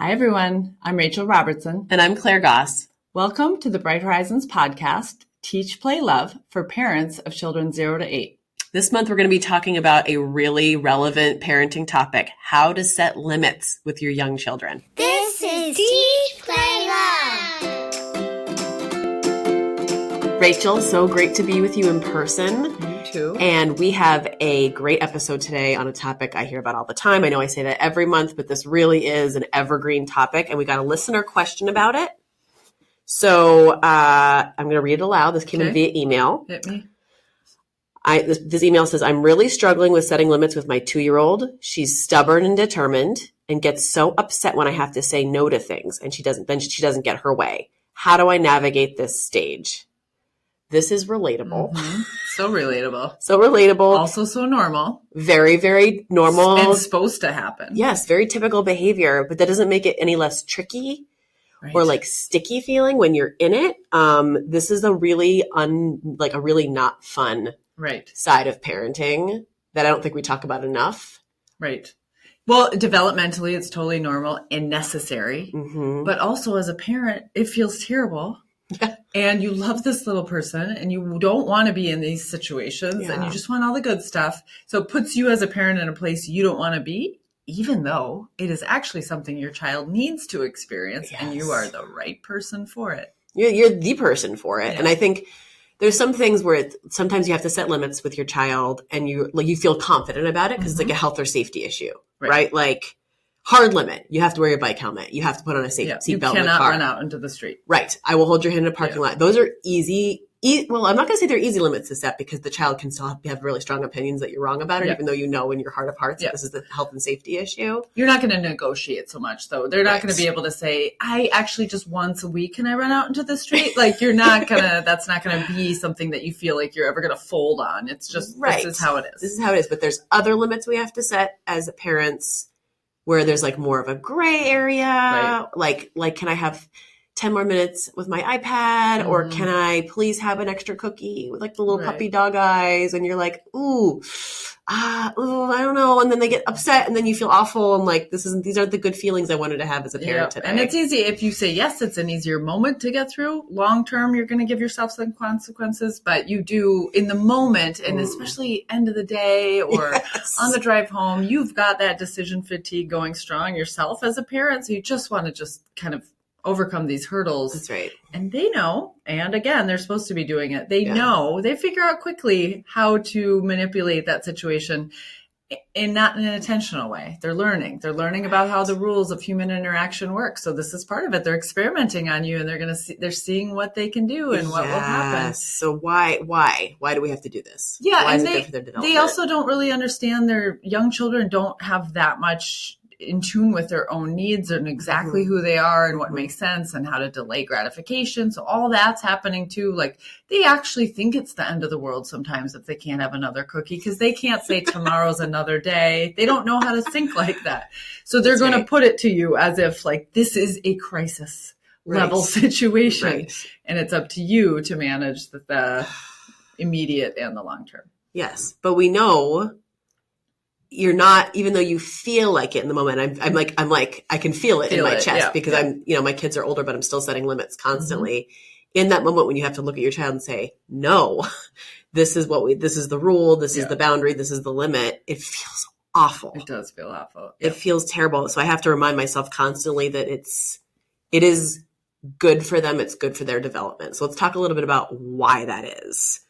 Hi, everyone. I'm Rachel Robertson. And I'm Claire Goss. Welcome to the Bright Horizons podcast, Teach, Play, Love for parents of children 0 to 8. This month, we're going to be talking about a really relevant parenting topic, how to set limits with your young children. This is Teach, Play, Love. Rachel, so great to be with you in person. You too. And we have a great episode today on a topic I hear about all the time. I know I say that every month, but this really is an evergreen topic. And we got a listener question about it. So I'm going to read it aloud. This came in via email. Hit me. This email says, I'm really struggling with setting limits with my 2-year-old. She's stubborn and determined and gets so upset when I have to say no to things. And she doesn't get her way. How do I navigate this stage? This is relatable. Mm-hmm. So relatable. So relatable. Also so normal. Very, very normal. And supposed to happen. Yes, very typical behavior, but that doesn't make it any less tricky or like sticky feeling when you're in it. This is a really really not fun side of parenting that I don't think we talk about enough. Right. Well, developmentally, it's totally normal and necessary. Mm-hmm. But also as a parent, it feels terrible. Yeah. And you love this little person and you don't want to be in these situations and you just want all the good stuff. So it puts you as a parent in a place you don't want to be, even though it is actually something your child needs to experience and you are the right person for it. You're the person for it. Yeah. And I think there's some things where sometimes you have to set limits with your child and you feel confident about it because it's like a health or safety issue, right? Like hard limit. You have to wear your bike helmet. You have to put on a seatbelt in the car. You cannot run out into the street. Right. I will hold your hand in a parking lot. Those are easy. Well, I'm not going to say they're easy limits to set because the child can still have really strong opinions that you're wrong about it, even though you know in your heart of hearts that this is the health and safety issue. You're not going to negotiate so much, though. They're not going to be able to say, I actually just once a week, can I run out into the street? Like you're not going to, that's not going to be something that you feel like you're ever going to fold on. It's just, this is how it is. This is how it is. But there's other limits we have to set as parents where there's like more of a gray area. Like can I have 10 more minutes with my iPad or can I please have an extra cookie with like the little puppy dog eyes? And you're like, I don't know. And then they get upset and then you feel awful. And like, these aren't the good feelings I wanted to have as a parent today. And it's easy. If you say yes, it's an easier moment to get through. Long term, you're going to give yourself some consequences, but you do in the moment and especially end of the day or on the drive home, you've got that decision fatigue going strong yourself as a parent. So you just want to just kind of overcome these hurdles. That's right. And they know, and again, they're supposed to be doing it. They know, they figure out quickly how to manipulate that situation and not in an intentional way. They're learning about how the rules of human interaction work. So this is part of it. They're experimenting on you and they're seeing what they can do and what will happen. So why do we have to do this? Yeah. Why and is it good for their development? They also don't really understand their young children don't have that much in tune with their own needs and exactly who they are and what makes sense and how to delay gratification. So all that's happening too. Like they actually think it's the end of the world sometimes if they can't have another cookie because they can't say tomorrow's another day. They don't know how to think like that. So they're going to put it to you as if like this is a crisis level situation and it's up to you to manage the immediate and the long term. Yes. But we know you're not, even though you feel like it in the moment, I'm like, I can feel it in my chest because I'm, my kids are older, but I'm still setting limits constantly. In that moment when you have to look at your child and say, no, this is the rule. This is the boundary. This is the limit. It feels awful. It does feel awful. It feels terrible. So I have to remind myself constantly that it is good for them. It's good for their development. So let's talk a little bit about why that is.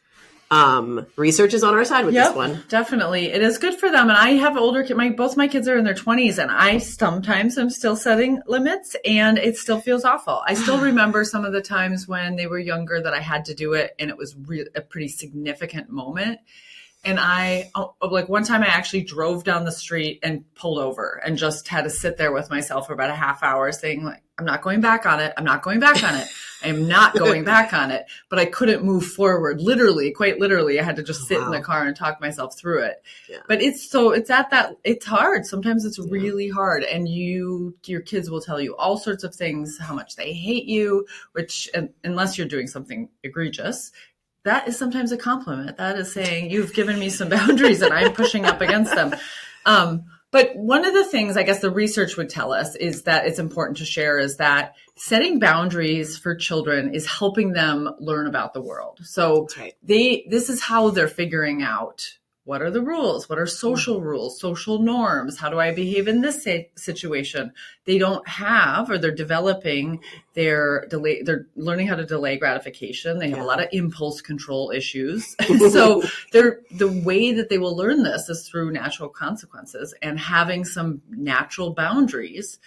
Research is on our side with this one. Definitely. It is good for them. And I have older kids. Both my kids are in their 20s and I sometimes am still setting limits and it still feels awful. I still remember some of the times when they were younger that I had to do it and it was a pretty significant moment. And one time I actually drove down the street and pulled over and just had to sit there with myself for about a half hour saying like, I'm not going back on it. I'm not going back on it. I am not going back on it. But I couldn't move forward. Quite literally, I had to just sit in the car and talk myself through it. Yeah. But it's hard. Sometimes it's really hard. And your kids will tell you all sorts of things, how much they hate you, which unless you're doing something egregious, that is sometimes a compliment. That is saying, you've given me some boundaries and I'm pushing up against them. But one of the things I guess the research would tell us is that it's important to share is that setting boundaries for children is helping them learn about the world. So this is how they're figuring out what are the rules, what are social rules, social norms, how do I behave in this situation? They don't have, or they're developing they're learning how to delay gratification. They have a lot of impulse control issues. So the way that they will learn this is through natural consequences and having some natural boundaries.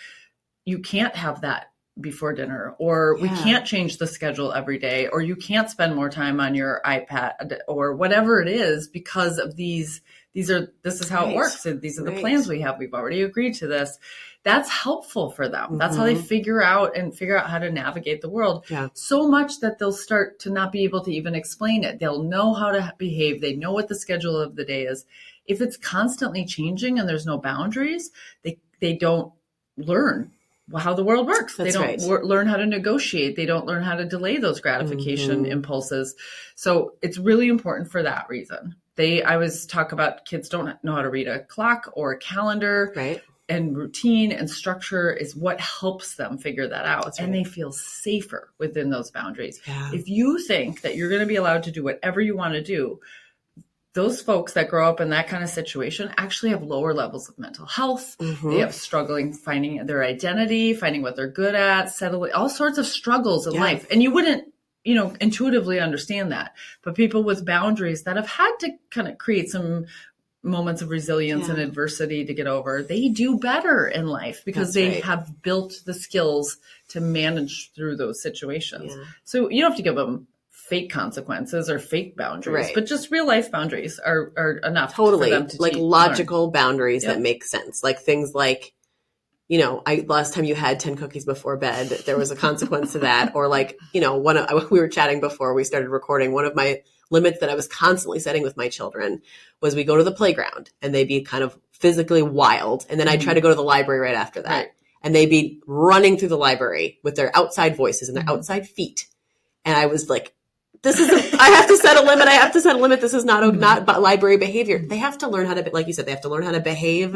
You can't have that before dinner, or we can't change the schedule every day, or you can't spend more time on your iPad, or whatever it is, because of this is how it works. And these are the plans we have. We've already agreed to this. That's helpful for them. That's how they figure out how to navigate the world. So much that they'll start to not be able to even explain it. They'll know how to behave. They know what the schedule of the day is. If it's constantly changing and there's no boundaries, they don't learn how the world works. They don't learn how to negotiate. They don't learn how to delay those gratification impulses. So it's really important for that reason. I always talk about kids don't know how to read a clock or a calendar, and routine and structure is what helps them figure that out. And they feel safer within those boundaries. If you think that you're going to be allowed to do whatever you want to do, those folks that grow up in that kind of situation actually have lower levels of mental health. They have struggling finding their identity, finding what they're good at, settling, all sorts of struggles in life. And you wouldn't, intuitively understand that. But people with boundaries that have had to kind of create some moments of resilience and adversity to get over, they do better in life because they have built the skills to manage through those situations. So you don't have to give them fake consequences or fake boundaries, but just real life boundaries are enough for them to like logical boundaries that make sense. Like things like, last time you had 10 cookies before bed, there was a consequence to that. Or like, we were chatting before we started recording. One of my limits that I was constantly setting with my children was we go to the playground and they'd be kind of physically wild. And then I'd try to go to the library right after that. And they'd be running through the library with their outside voices and their outside feet. And I was like, I have to set a limit. I have to set a limit. This is not library behavior. They have to learn how to, like you said, they have to learn how to behave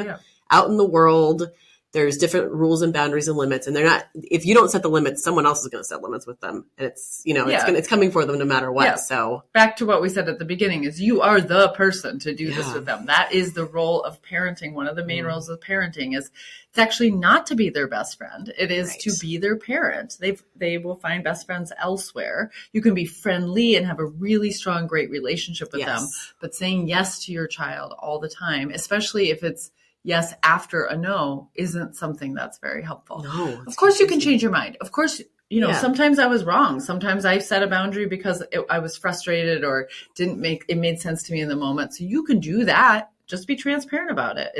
out in the world. There's different rules and boundaries and limits. And if you don't set the limits, someone else is going to set limits with them. And it's, it's coming for them no matter what. So back to what we said at the beginning is you are the person to do this with them. That is the role of parenting. One of the main roles of parenting is it's actually not to be their best friend. It is to be their parent. They will find best friends elsewhere. You can be friendly and have a really strong, great relationship with them, but saying yes to your child all the time, especially if it's yes after a no, isn't something that's very helpful. No, of course you can change your mind. Of course, sometimes I was wrong. Sometimes I set a boundary because I was frustrated or it made sense to me in the moment. So you can do that. Just be transparent about it.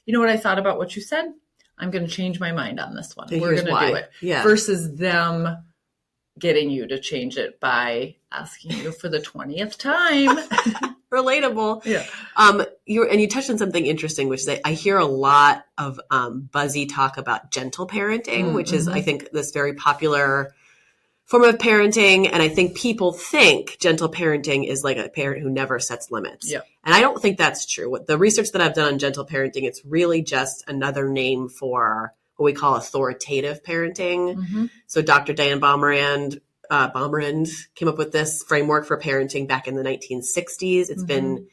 What I thought about what you said? I'm going to change my mind on this one. We're going to do it. Versus them getting you to change it by asking you for the 20th time. Relatable. You touched on something interesting, which is I hear a lot of buzzy talk about gentle parenting, which is, I think, this very popular form of parenting. And I think people think gentle parenting is like a parent who never sets limits. And I don't think that's true. What the research that I've done on gentle parenting, it's really just another name for what we call authoritative parenting. So Dr. Diane Baumrind came up with this framework for parenting back in the 1960s. It's been,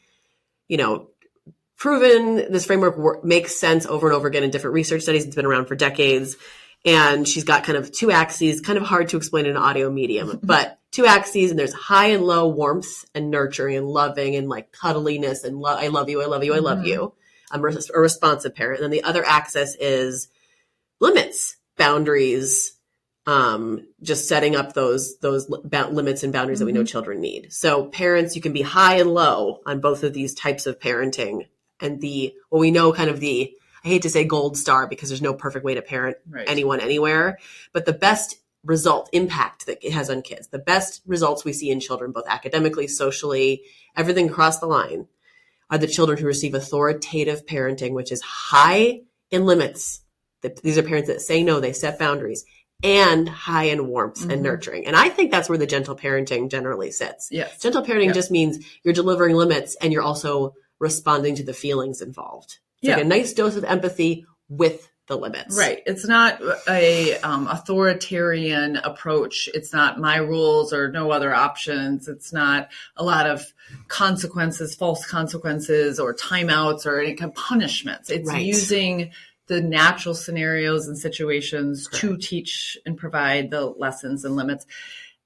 proven this framework makes sense over and over again in different research studies. It's been around for decades. And she's got kind of two axes, kind of hard to explain in an audio medium, but two axes, and there's high and low warmth and nurturing and loving and like cuddliness and I love you, I love you, I love you. I'm a responsive parent. And then the other axis is limits, boundaries, just setting up those limits and boundaries that we know children need. So parents, you can be high and low on both of these types of parenting. And we know kind of I hate to say gold star because there's no perfect way to parent anyone anywhere, but the best impact that it has on kids, the best results we see in children, both academically, socially, everything across the line, are the children who receive authoritative parenting, which is high in limits. These are parents that say no, they set boundaries, and high in warmth and nurturing. And I think that's where the gentle parenting generally sits. Gentle parenting just means you're delivering limits and you're also responding to the feelings involved. It's like a nice dose of empathy with the limits. Right. It's not a authoritarian approach. It's not my rules or no other options. It's not a lot of consequences, false consequences, or timeouts or any kind of punishments. It's using the natural scenarios and situations to teach and provide the lessons and limits.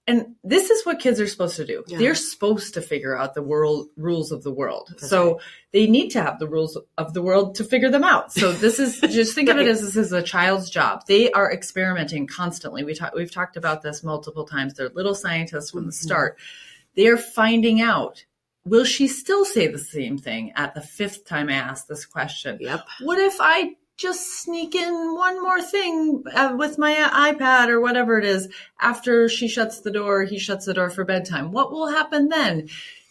And this is what kids are supposed to do. Yeah. They're supposed to figure out the rules of the world. That's so they need to have the rules of the world to figure them out. So this is, just think of it as this is a child's job. They are experimenting constantly. We've talked about this multiple times. They're little scientists from the start. They're finding out, will she still say the same thing at the 5th time I ask this question? Yep. What if I just sneak in one more thing with my iPad or whatever it is after she shuts the door, he shuts the door for bedtime? What will happen then?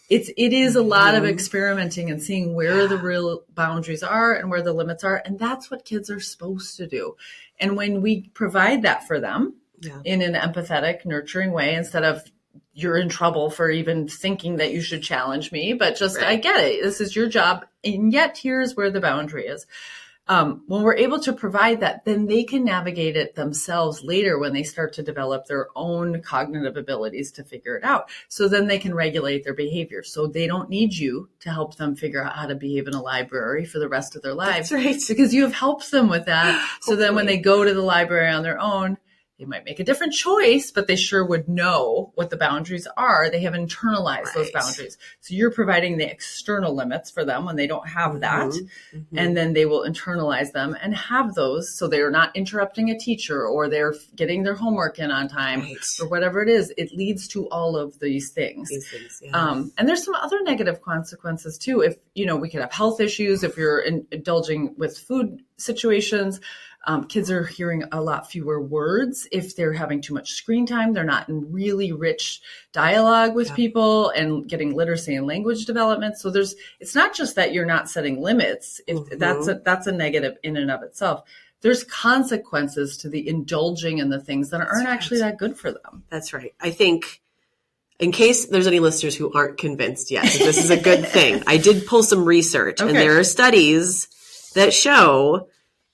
It is a lot of experimenting and seeing where the real boundaries are and where the limits are. And that's what kids are supposed to do. And when we provide that for them in an empathetic, nurturing way, instead of you're in trouble for even thinking that you should challenge me, but just, I get it. This is your job. And yet here's where the boundary is. When we're able to provide that, then they can navigate it themselves later when they start to develop their own cognitive abilities to figure it out. So then they can regulate their behavior. So they don't need you to help them figure out how to behave in a library for the rest of their lives. That's right. Because you have helped them with that. So then when they go to the library on their own, they might make a different choice, but they sure would know what the boundaries are. They have internalized those boundaries. So you're providing the external limits for them when they don't have that. And then they will internalize them and have those. So they're not interrupting a teacher, or they're getting their homework in on time, or whatever it is. It leads to all of these things. And there's some other negative consequences too. If, we could have health issues if you're indulging with food situations. Kids are hearing a lot fewer words if they're having too much screen time. They're not in really rich dialogue with people and getting literacy and language development. So it's not just that you're not setting limits. If that's a negative in and of itself. There's consequences to the indulging in the things that aren't actually that good for them. That's right. I think, in case there's any listeners who aren't convinced yet that this is a good thing, I did pull some research, and there are studies that show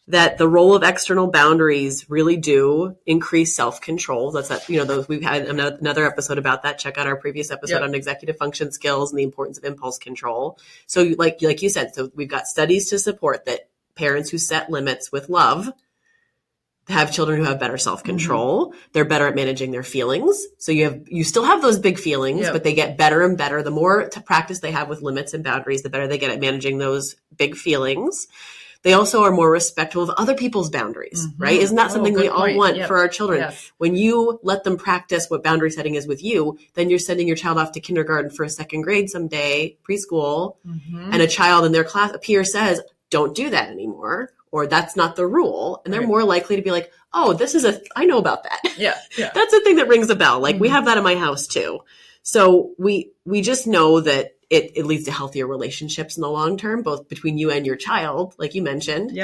that the role of external boundaries really do increase self-control. That's that, we've had another episode about that. Check out our previous episode on executive function skills and the importance of impulse control. So like you said, so we've got studies to support that parents who set limits with love have children who have better self-control. They're better at managing their feelings. So you still have those big feelings, but they get better and better. The more to practice they have with limits and boundaries, the better they get at managing those big feelings. They also are more respectful of other people's boundaries, right? Isn't that something we all want for our children? Yes. When you let them practice what boundary setting is with you, then you're sending your child off to kindergarten for a 2nd grade someday, preschool, and a child in their class, a peer says, don't do that anymore, or that's not the rule. And they're more likely to be like, oh, I know about that. Yeah. That's a thing that rings a bell. Like we have that in my house too. So we just know that it leads to healthier relationships in the long term, both between you and your child, like you mentioned,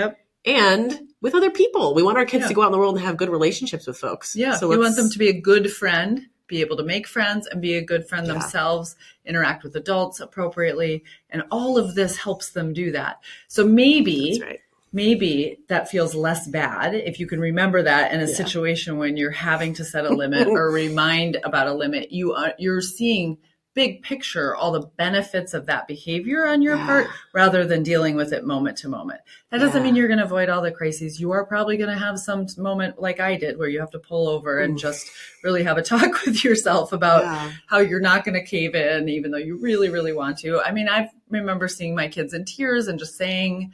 and with other people. We want our kids to go out in the world and have good relationships with folks. Yeah, so we want them to be a good friend, be able to make friends, and be a good friend themselves, interact with adults appropriately, and all of this helps them do that. So maybe that feels less bad if you can remember that in a situation when you're having to set a limit or remind about a limit. You're seeing big picture, all the benefits of that behavior on your part, rather than dealing with it moment to moment. That doesn't mean you're going to avoid all the crises. You are probably going to have some moment like I did where you have to pull over and just really have a talk with yourself about how you're not going to cave in, even though you really, really want to. I mean, I remember seeing my kids in tears and just saying,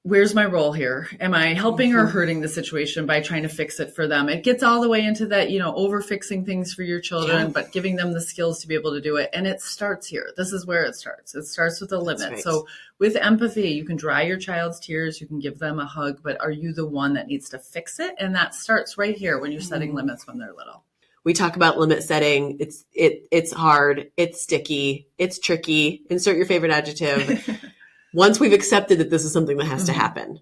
where's my role here? Am I helping or hurting the situation by trying to fix it for them? It gets all the way into that, over fixing things for your children, but giving them the skills to be able to do it. And it starts here. This is where it starts. It starts with a limit. Right. So with empathy, you can dry your child's tears, you can give them a hug, but are you the one that needs to fix it? And that starts right here when you're setting limits when they're little. We talk about limit setting. It's hard. It's sticky. It's tricky. Insert your favorite adjective. Once we've accepted that this is something that has to happen,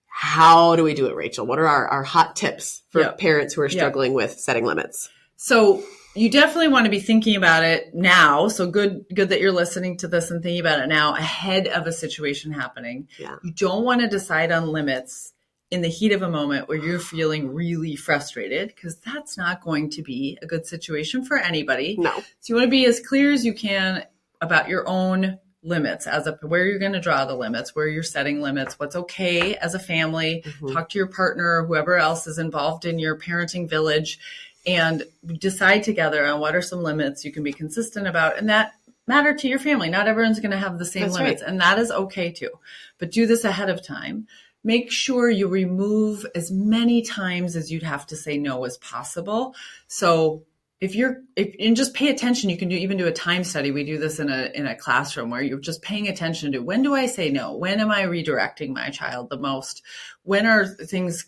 how do we do it, Rachel? What are our hot tips for parents who are struggling with setting limits? So you definitely want to be thinking about it now. So good that you're listening to this and thinking about it now ahead of a situation happening. Yeah. You don't want to decide on limits in the heat of a moment where you're feeling really frustrated, because that's not going to be a good situation for anybody. No. So you want to be as clear as you can about your own limits, where you're going to draw the limits, where you're setting limits, what's okay as a family. Talk to your partner, whoever else is involved in your parenting village, and decide together on what are some limits you can be consistent about and that matter to your family. Not everyone's going to have the same limits, and that is okay too. But do this ahead of time. Make sure you remove as many times as you'd have to say no as possible. So and just pay attention. You can even do a time study. We do this in a classroom where you're just paying attention to, when do I say no? When am I redirecting my child the most? When are things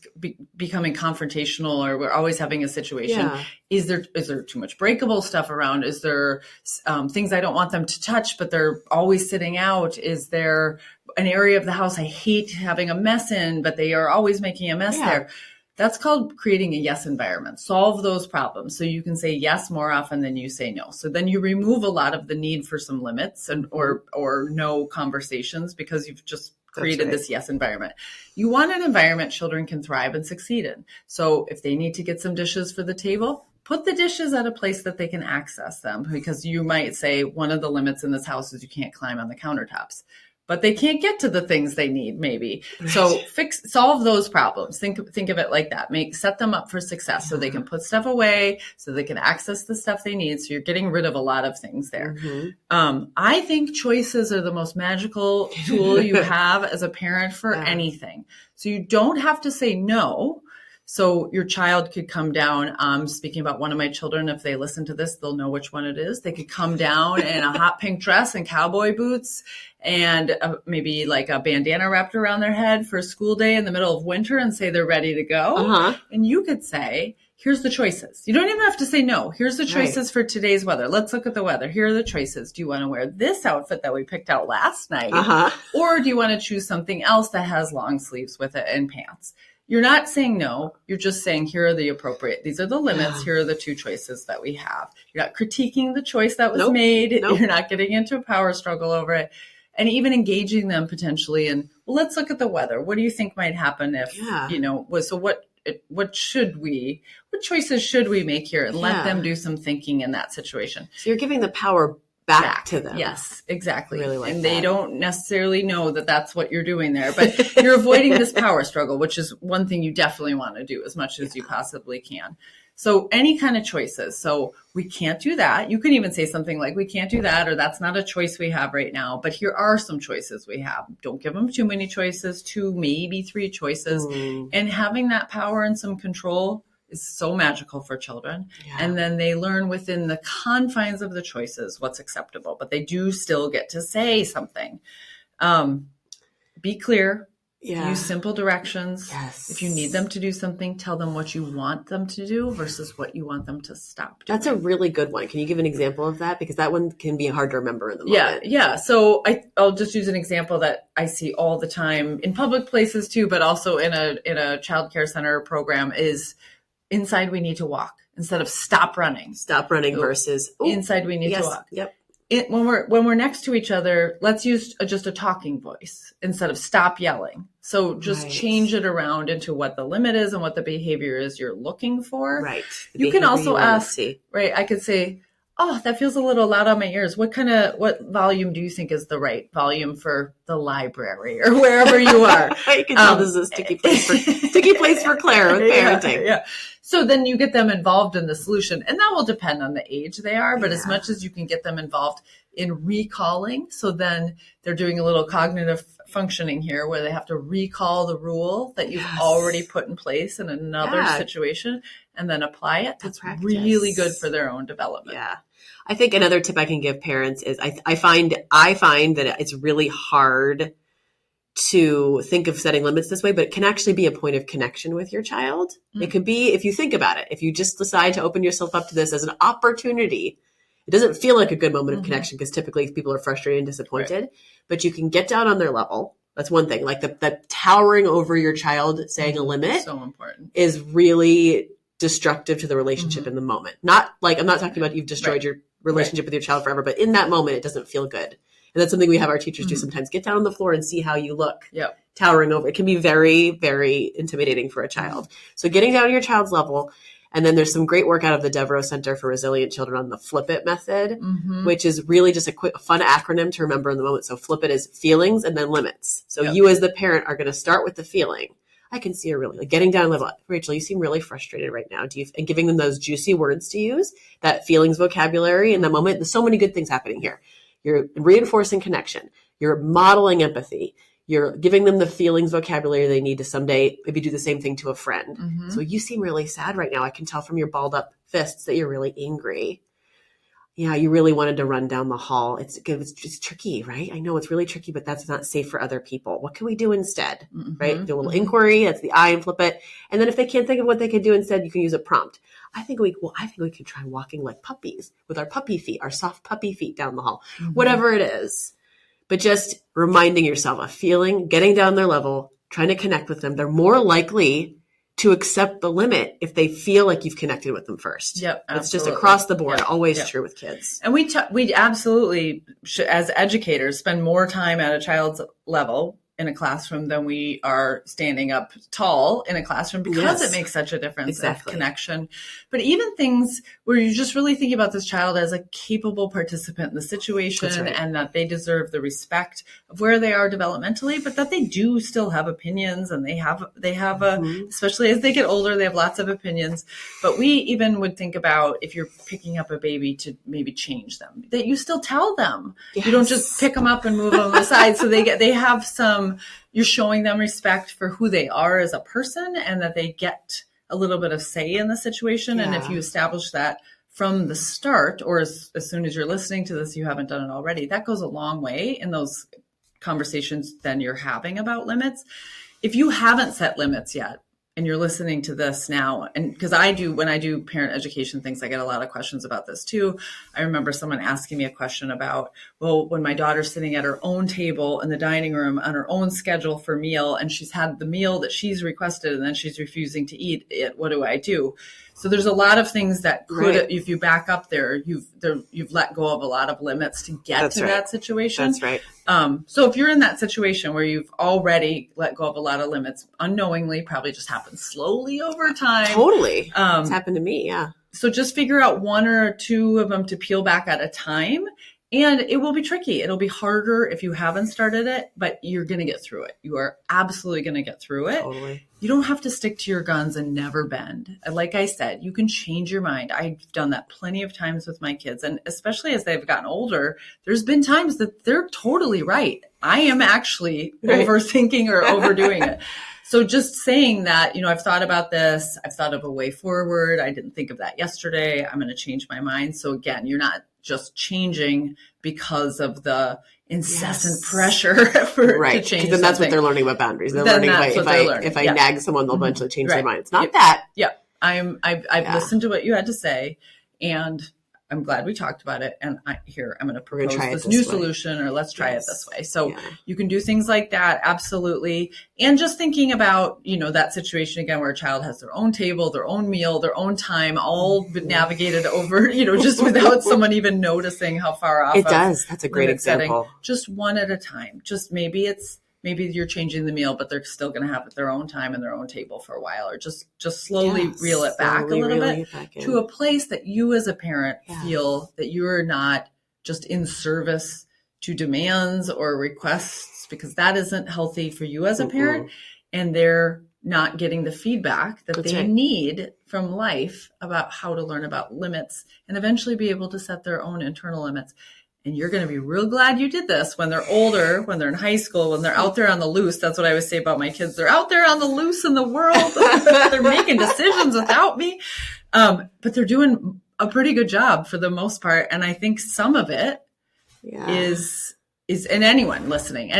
becoming confrontational, or we're always having a situation? Yeah. Is there too much breakable stuff around? Is there things I don't want them to touch, but they're always sitting out? Is there an area of the house I hate having a mess in, but they are always making a mess there? That's called creating a yes environment. Solve those problems so you can say yes more often than you say no. So then you remove a lot of the need for some limits or no conversations, because you've just created this yes environment. You want an environment children can thrive and succeed in. So if they need to get some dishes for the table, put the dishes at a place that they can access them, because you might say one of the limits in this house is you can't climb on the countertops. But they can't get to the things they need, maybe. So solve those problems. Think of it like that. Set them up for success so they can put stuff away, so they can access the stuff they need. So you're getting rid of a lot of things there. I think choices are the most magical tool you have as a parent for anything. So you don't have to say no. So your child could come down. Speaking about one of my children, if they listen to this, they'll know which one it is. They could come down in a hot pink dress and cowboy boots and maybe like a bandana wrapped around their head for a school day in the middle of winter and say they're ready to go. And you could say, here's the choices. You don't even have to say no. Here's the choices for today's weather. Let's look at the weather. Here are the choices. Do you want to wear this outfit that we picked out last night? Or do you want to choose something else that has long sleeves with it and pants? You're not saying no. You're just saying, these are the limits. Here are the two choices that we have. You're not critiquing the choice that was made. You're not getting into a power struggle over it. And even engaging them potentially in, well, let's look at the weather. What do you think might happen if, what choices should we make here? And let them do some thinking in that situation. So you're giving the power back to them. Yes, exactly. Really like and that. They don't necessarily know that that's what you're doing there, but you're avoiding this power struggle, which is one thing you definitely want to do as much as you possibly can. So any kind of choices. So we can't do that. You can even say something like, we can't do that, or that's not a choice we have right now, but here are some choices we have. Don't give them too many choices, 2, maybe 3 choices. And having that power and some control is so magical for children. And then they learn within the confines of the choices what's acceptable, but they do still get to say something. Be clear. Use simple directions. If you need them to do something, tell them what you want them to do versus what you want them to stop doing. That's a really good one. Can you give an example of that? Because that one can be hard to remember in the moment. Yeah. So I'll just use an example that I see all the time in public places too, but also in a child care center program is, inside we need to walk instead of stop running. Stop running versus inside we need to walk. Yep. When we're next to each other, let's use just a talking voice instead of stop yelling. So just change it around into what the limit is and what the behavior is you're looking for. Right. You can also ask, right? I could say, oh, that feels a little loud on my ears. What volume do you think is the right volume for the library or wherever you are? You can tell this is a sticky place for Claire with parenting. Yeah. So then you get them involved in the solution, and that will depend on the age they are, but as much as you can get them involved in recalling. So then they're doing a little cognitive functioning here where they have to recall the rule that you've already put in place in another situation and then apply it. That's really good for their own development. Yeah. I think another tip I can give parents is I find that it's really hard to think of setting limits this way, but it can actually be a point of connection with your child. It could be, if you think about it, if you just decide to open yourself up to this as an opportunity, it doesn't feel like a good moment of connection because typically people are frustrated and disappointed, but you can get down on their level. That's one thing. Like the towering over your child saying a limit so important is really destructive to the relationship in the moment. Not like, I'm not talking about you've destroyed your relationship with your child forever, but in that moment, it doesn't feel good. And that's something we have our teachers do sometimes. Get down on the floor and see how you look. Yep. Towering over. It can be very, very intimidating for a child. So getting down to your child's level. And then there's some great work out of the Devereaux Center for Resilient Children on the Flip It method, which is really just a quick, fun acronym to remember in the moment. So Flip It is feelings and then limits. So you as the parent are going to start with the feeling. I can see her really like getting down level. Rachel, you seem really frustrated right now. And giving them those juicy words to use, that feelings vocabulary in the moment. There's so many good things happening here. You're reinforcing connection. You're modeling empathy. You're giving them the feelings vocabulary they need to someday maybe do the same thing to a friend. So you seem really sad right now. I can tell from your balled up fists that you're really angry. Yeah, you really wanted to run down the hall. It's tricky, right? I know it's really tricky, but that's not safe for other people. What can we do instead, right? Do a little inquiry. That's the I and Flip It. And then if they can't think of what they could do instead, you can use a prompt. I think we could try walking like puppies with our puppy feet, our soft puppy feet down the hall, whatever it is. But just reminding yourself of feeling, getting down their level, trying to connect with them. They're more likely to accept the limit if they feel like you've connected with them first. Yep, It's just across the board, always true with kids. And we absolutely should, as educators, spend more time at a child's level in a classroom than we are standing up tall in a classroom because it makes such a difference of connection. But even things where you just really think about this child as a capable participant in the situation and that they deserve the respect of where they are developmentally, but that they do still have opinions and they have especially as they get older, they have lots of opinions. But we even would think about if you're picking up a baby to maybe change them, that you still tell them. You don't just pick them up and move them aside. So they have some, you're showing them respect for who they are as a person and that they get a little bit of say in the situation. And if you establish that from the start, or as soon as you're listening to this, you haven't done it already, that goes a long way in those conversations then you're having about limits. If you haven't set limits yet, and you're listening to this now, and because when I do parent education things, I get a lot of questions about this too. I remember someone asking me a question about, well, when my daughter's sitting at her own table in the dining room on her own schedule for meal, and she's had the meal that she's requested, and then she's refusing to eat it, what do I do? So there's a lot of things that could, if you back up there, you've let go of a lot of limits to get to that situation. That's right. So if you're in that situation where you've already let go of a lot of limits, unknowingly, probably just happens slowly over time. Totally. It's happened to me. Yeah. So just figure out one or two of them to peel back at a time. And it will be tricky. It'll be harder if you haven't started it, but you're going to get through it. You are absolutely going to get through it. Totally. You don't have to stick to your guns and never bend. Like I said, you can change your mind. I've done that plenty of times with my kids. And especially as they've gotten older, there's been times that they're totally right. I am actually overthinking or overdoing it. So just saying that, I've thought about this. I've thought of a way forward. I didn't think of that yesterday. I'm going to change my mind. So again, you're not just changing because of the incessant pressure to change. Because then that's what they're learning about boundaries. They're learning if I nag someone, they'll eventually change their mind. It's not that. Yeah. I've listened to what you had to say, and I'm glad we talked about it. And I'm going to propose this new solution, or let's try it this way. So you can do things like that. Absolutely. And just thinking about, that situation again, where a child has their own table, their own meal, their own time, all navigated over, just without someone even noticing how far off. It does. That's a great example. Setting. Just one at a time. Just maybe you're changing the meal, but they're still going to have their own time and their own table for a while, or just slowly reel it back a little bit to a place that you as a parent feel that you're not just in service to demands or requests, because that isn't healthy for you as a parent. And they're not getting the feedback that they need from life about how to learn about limits and eventually be able to set their own internal limits. And you're going to be real glad you did this when they're older, when they're in high school, when they're out there on the loose. That's what I always say about my kids. They're out there on the loose in the world. They're making decisions without me. But they're doing a pretty good job for the most part. And I think some of it is, and anyone listening,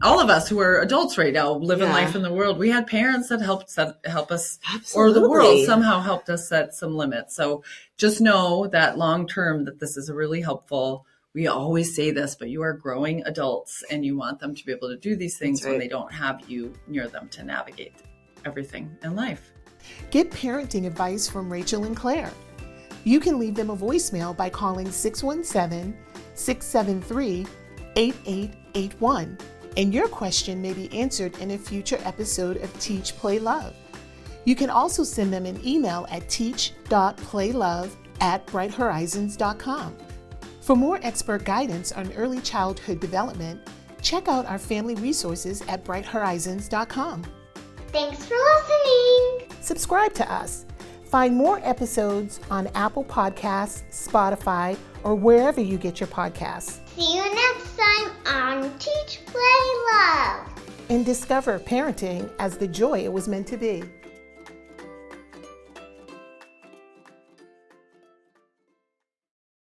all of us who are adults right now, living life in the world, we had parents that help us, or the world somehow helped us set some limits. So just know that long term, that this is a really helpful. We always say this, but you are growing adults and you want them to be able to do these things when they don't have you near them to navigate everything in life. Get parenting advice from Rachel and Claire. You can leave them a voicemail by calling 617-673-8881, and your question may be answered in a future episode of Teach, Play, Love. You can also send them an email at teach.playlove@brighthorizons.com. For more expert guidance on early childhood development, check out our family resources at brighthorizons.com. Thanks for listening. Subscribe to us. Find more episodes on Apple Podcasts, Spotify, or wherever you get your podcasts. See you next time on Teach, Play, Love. And discover parenting as the joy it was meant to be.